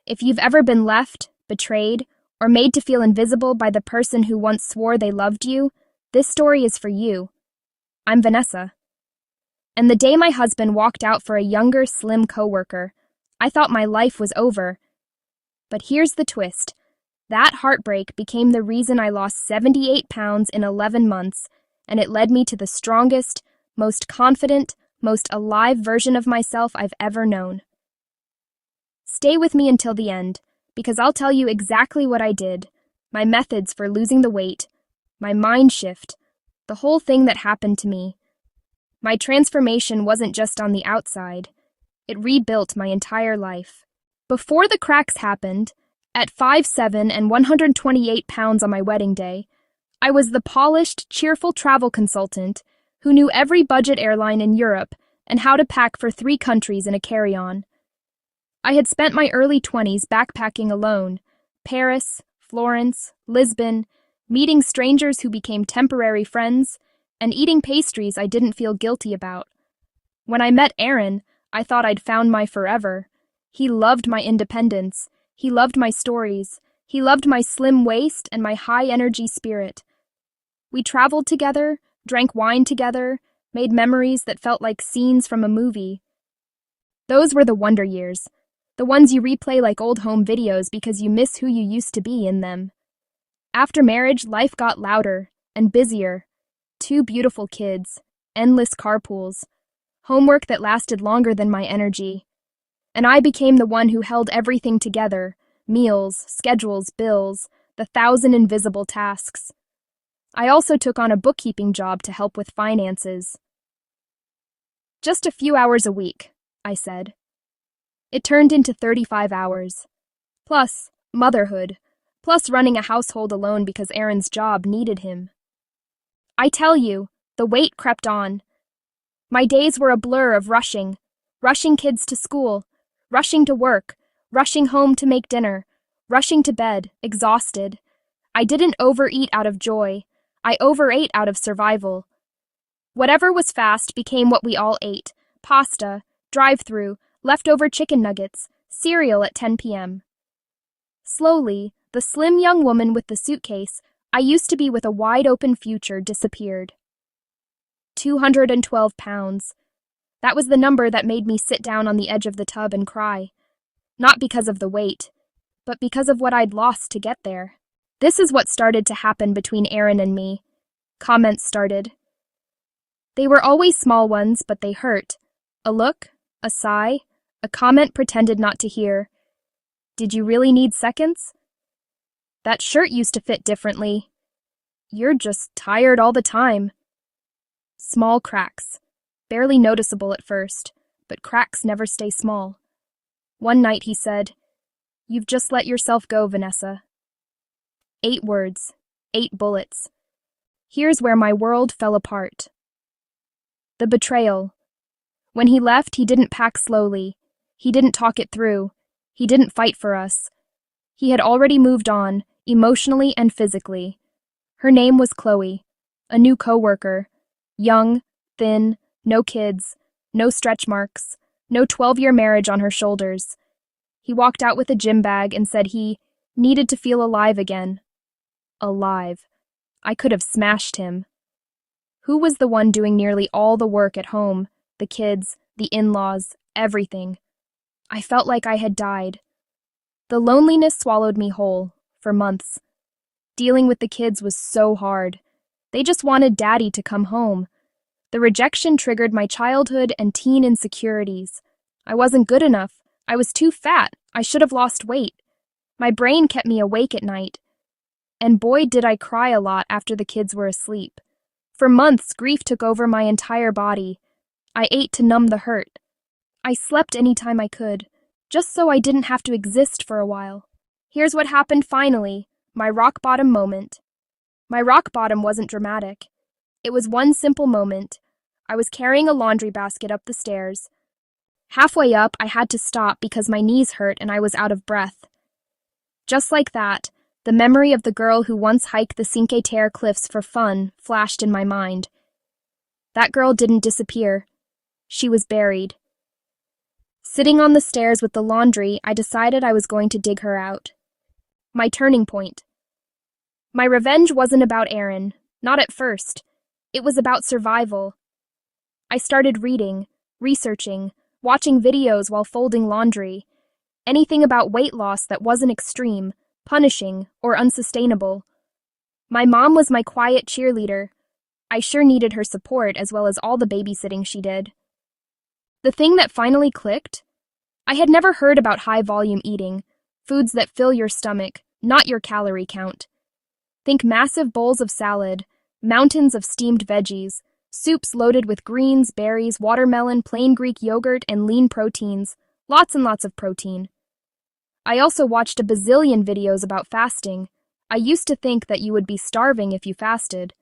If you've ever been left, betrayed, or made to feel invisible by the person who once swore they loved you, this story is for you. I'm Vanessa. And the day my husband walked out for a younger, slim coworker, I thought my life was over. But here's the twist. That heartbreak became the reason I lost 78 pounds in 11 months, and it led me to the strongest, most confident, most alive version of myself I've ever known. Stay with me until the end, because I'll tell you exactly what I did, my methods for losing the weight, my mind shift, the whole thing that happened to me. My transformation wasn't just on the outside. It rebuilt my entire life. Before the cracks happened, at 5'7" and 128 pounds on my wedding day, I was the polished, cheerful travel consultant who knew every budget airline in Europe and how to pack for 3 countries in a carry-on. I had spent my early 20s backpacking alone, Paris, Florence, Lisbon, meeting strangers who became temporary friends, and eating pastries I didn't feel guilty about. When I met Aaron, I thought I'd found my forever. He loved my independence. He loved my stories. He loved my slim waist and my high-energy spirit. We traveled together, drank wine together, made memories that felt like scenes from a movie. Those were the wonder years, the ones you replay like old home videos because you miss who you used to be in them. After marriage, life got louder and busier. 2 beautiful kids, endless carpools, homework that lasted longer than my energy. And I became the one who held everything together, meals, schedules, bills, the 1,000 invisible tasks. I also took on a bookkeeping job to help with finances. Just a few hours a week, I said. It turned into 35 hours. Plus, motherhood. Plus running a household alone because Aaron's job needed him. I tell you, the weight crept on. My days were a blur of rushing kids to school, rushing to work, rushing home to make dinner, rushing to bed, exhausted. I didn't overeat out of joy. I overate out of survival. Whatever was fast became what we all ate: pasta, drive-through, leftover chicken nuggets, cereal at 10 p.m. Slowly, the slim young woman with the suitcase I used to be with a wide-open future disappeared. 212 pounds. That was the number that made me sit down on the edge of the tub and cry. Not because of the weight, but because of what I'd lost to get there. This is what started to happen between Aaron and me. Comments started. They were always small ones, but they hurt. A look, a sigh, a comment pretended not to hear. Did you really need seconds? That shirt used to fit differently. You're just tired all the time. Small cracks. Barely noticeable at first, but cracks never stay small. One night he said, "You've just let yourself go, Vanessa." 8 words, 8 bullets. Here's where my world fell apart. The betrayal. When he left, he didn't pack slowly. He didn't talk it through. He didn't fight for us. He had already moved on, emotionally and physically. Her name was Chloe, a new coworker. Young, thin, no kids, no stretch marks, no 12-year marriage on her shoulders. He walked out with a gym bag and said he needed to feel alive again. Alive. I could have smashed him. Who was the one doing nearly all the work at home? The kids, the in-laws, everything. I felt like I had died. The loneliness swallowed me whole, for months. Dealing with the kids was so hard. They just wanted Daddy to come home. The rejection triggered my childhood and teen insecurities. I wasn't good enough. I was too fat. I should have lost weight. My brain kept me awake at night. And boy, did I cry a lot after the kids were asleep. For months, grief took over my entire body. I ate to numb the hurt. I slept any time I could, just so I didn't have to exist for a while. Here's what happened finally, my rock bottom moment. My rock bottom wasn't dramatic. It was one simple moment. I was carrying a laundry basket up the stairs. Halfway up, I had to stop because my knees hurt and I was out of breath. Just like that, the memory of the girl who once hiked the Cinque Terre cliffs for fun flashed in my mind. That girl didn't disappear. She was buried. Sitting on the stairs with the laundry, I decided I was going to dig her out. My turning point. My revenge wasn't about Erin, not at first. It was about survival. I started reading, researching, watching videos while folding laundry. Anything about weight loss that wasn't extreme, punishing, or unsustainable. My mom was my quiet cheerleader. I sure needed her support as well as all the babysitting she did. The thing that finally clicked? I had never heard about high-volume eating, foods that fill your stomach, not your calorie count. Think massive bowls of salad, mountains of steamed veggies, soups loaded with greens, berries, watermelon, plain Greek yogurt, and lean proteins, lots and lots of protein. I also watched a bazillion videos about fasting. I used to think that you would be starving if you fasted.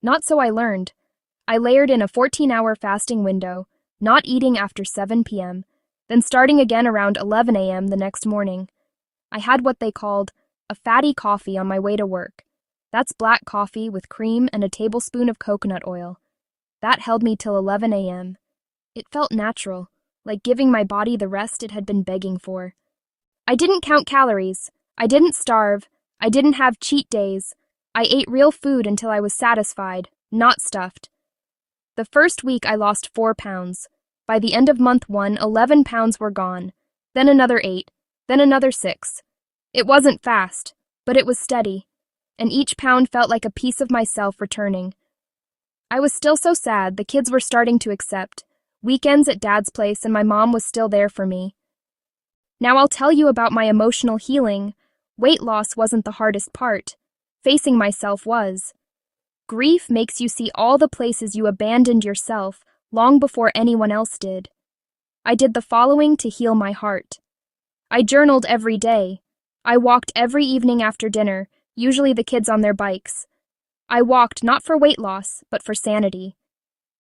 Not so I learned. I layered in a 14-hour fasting window, not eating after 7 p.m., then starting again around 11 a.m. the next morning. I had what they called a fatty coffee on my way to work. That's black coffee with cream and a tablespoon of coconut oil. That held me till 11 a.m. It felt natural, like giving my body the rest it had been begging for. I didn't count calories. I didn't starve. I didn't have cheat days. I ate real food until I was satisfied, not stuffed. The first week I lost 4 pounds. By the end of month 1, 11 pounds were gone. Then another 8. Then another 6. It wasn't fast, but it was steady, and each pound felt like a piece of myself returning. I was still so sad the kids were starting to accept. Weekends at Dad's place and my mom was still there for me. Now I'll tell you about my emotional healing. Weight loss wasn't the hardest part. Facing myself was. Grief makes you see all the places you abandoned yourself long before anyone else did. I did the following to heal my heart. I journaled every day. I walked every evening after dinner, usually the kids on their bikes. I walked not for weight loss, but for sanity.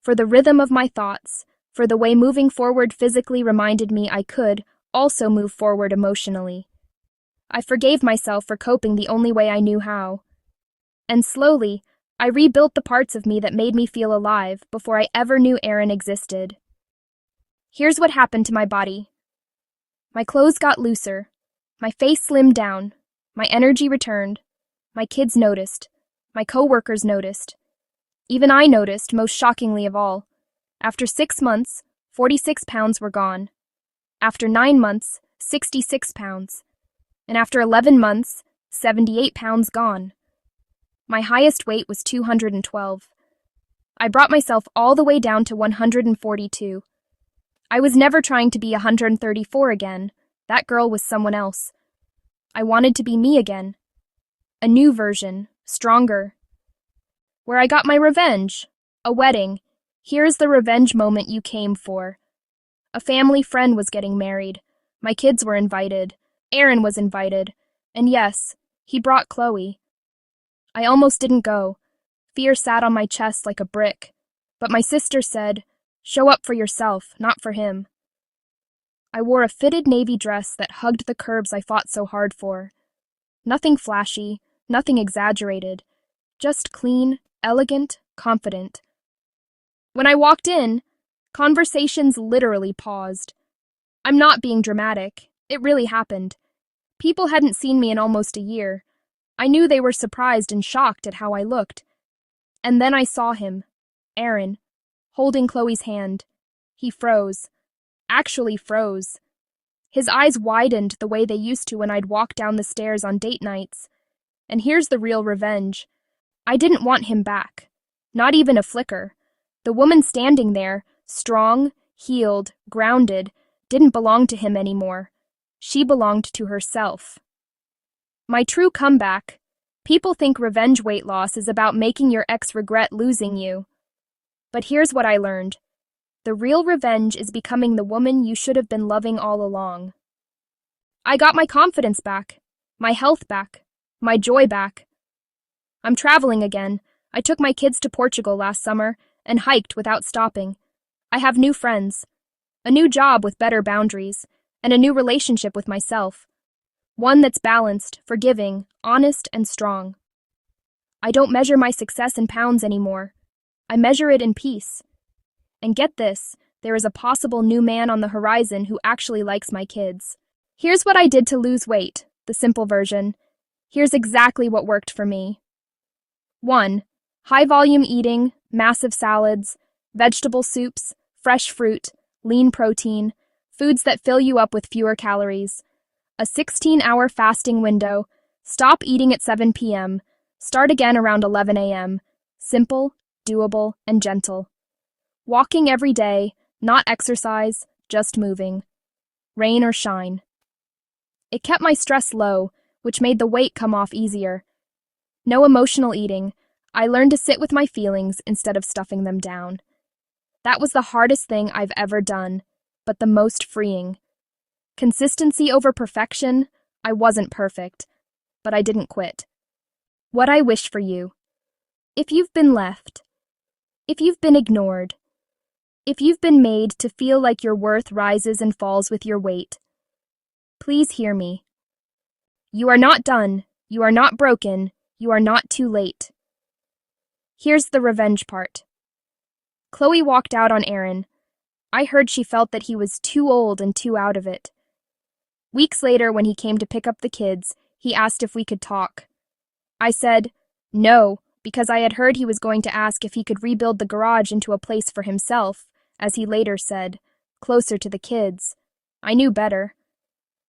For the rhythm of my thoughts, for the way moving forward physically reminded me I could also move forward emotionally. I forgave myself for coping the only way I knew how. And slowly, I rebuilt the parts of me that made me feel alive before I ever knew Erin existed. Here's what happened to my body. My clothes got looser. My face slimmed down. My energy returned. My kids noticed. My coworkers noticed. Even I noticed, most shockingly of all. After 6 months, 46 pounds were gone. After 9 months, 66 pounds. And after 11 months, 78 pounds gone. My highest weight was 212. I brought myself all the way down to 142. I was never trying to be 134 again. That girl was someone else. I wanted to be me again. A new version, stronger. Where I got my revenge. A wedding. Here's the revenge moment you came for. A family friend was getting married. My kids were invited. Erin was invited. And yes, he brought Chloe. I almost didn't go. Fear sat on my chest like a brick. But my sister said, "Show up for yourself, not for him." I wore a fitted navy dress that hugged the curves I fought so hard for. Nothing flashy, nothing exaggerated. Just clean, elegant, confident. When I walked in, conversations literally paused. I'm not being dramatic. It really happened. People hadn't seen me in almost a year. I knew they were surprised and shocked at how I looked. And then I saw him, Erin, holding Chloe's hand. He froze. Actually froze. His eyes widened the way they used to when I'd walk down the stairs on date nights. And here's the real revenge. I didn't want him back. Not even a flicker. The woman standing there, strong, healed, grounded, didn't belong to him anymore. She belonged to herself. My true comeback. People think revenge weight loss is about making your ex regret losing you. But here's what I learned. The real revenge is becoming the woman you should have been loving all along. I got my confidence back, my health back, my joy back. I'm traveling again. I took my kids to Portugal last summer and hiked without stopping. I have new friends, a new job with better boundaries, and a new relationship with myself. One that's balanced, forgiving, honest, and strong. I don't measure my success in pounds anymore. I measure it in peace. And get this, there is a possible new man on the horizon who actually likes my kids. Here's what I did to lose weight, the simple version. Here's exactly what worked for me. 1. High volume eating, massive salads, vegetable soups, fresh fruit, lean protein, foods that fill you up with fewer calories. A 16-hour fasting window. Stop eating at 7 p.m. Start again around 11 a.m. Simple, doable, and gentle. Walking every day, not exercise, just moving. Rain or shine. It kept my stress low, which made the weight come off easier. No emotional eating. I learned to sit with my feelings instead of stuffing them down. That was the hardest thing I've ever done, but the most freeing. Consistency over perfection. I wasn't perfect, but I didn't quit. What I wish for you. If you've been left, if you've been ignored, if you've been made to feel like your worth rises and falls with your weight, please hear me. You are not done, you are not broken, you are not too late. Here's the revenge part. Chloe walked out on Aaron. I heard she felt that he was too old and too out of it. Weeks later, when he came to pick up the kids, he asked if we could talk. I said, no, because I had heard he was going to ask if he could rebuild the garage into a place for himself, as he later said, closer to the kids. I knew better.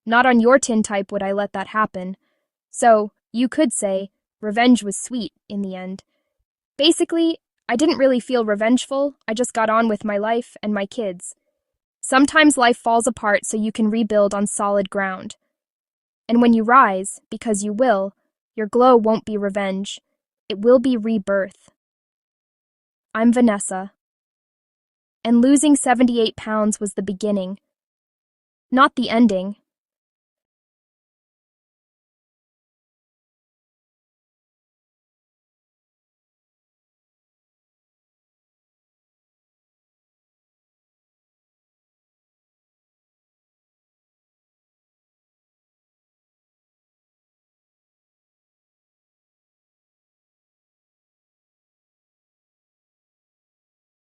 Not on your tin type would I let that happen. So, you could say, revenge was sweet in the end. Basically, I didn't really feel revengeful, I just got on with my life and my kids. Sometimes life falls apart so you can rebuild on solid ground. And when you rise, because you will, your glow won't be revenge. It will be rebirth. I'm Vanessa. And losing 78 pounds was the beginning. Not the ending.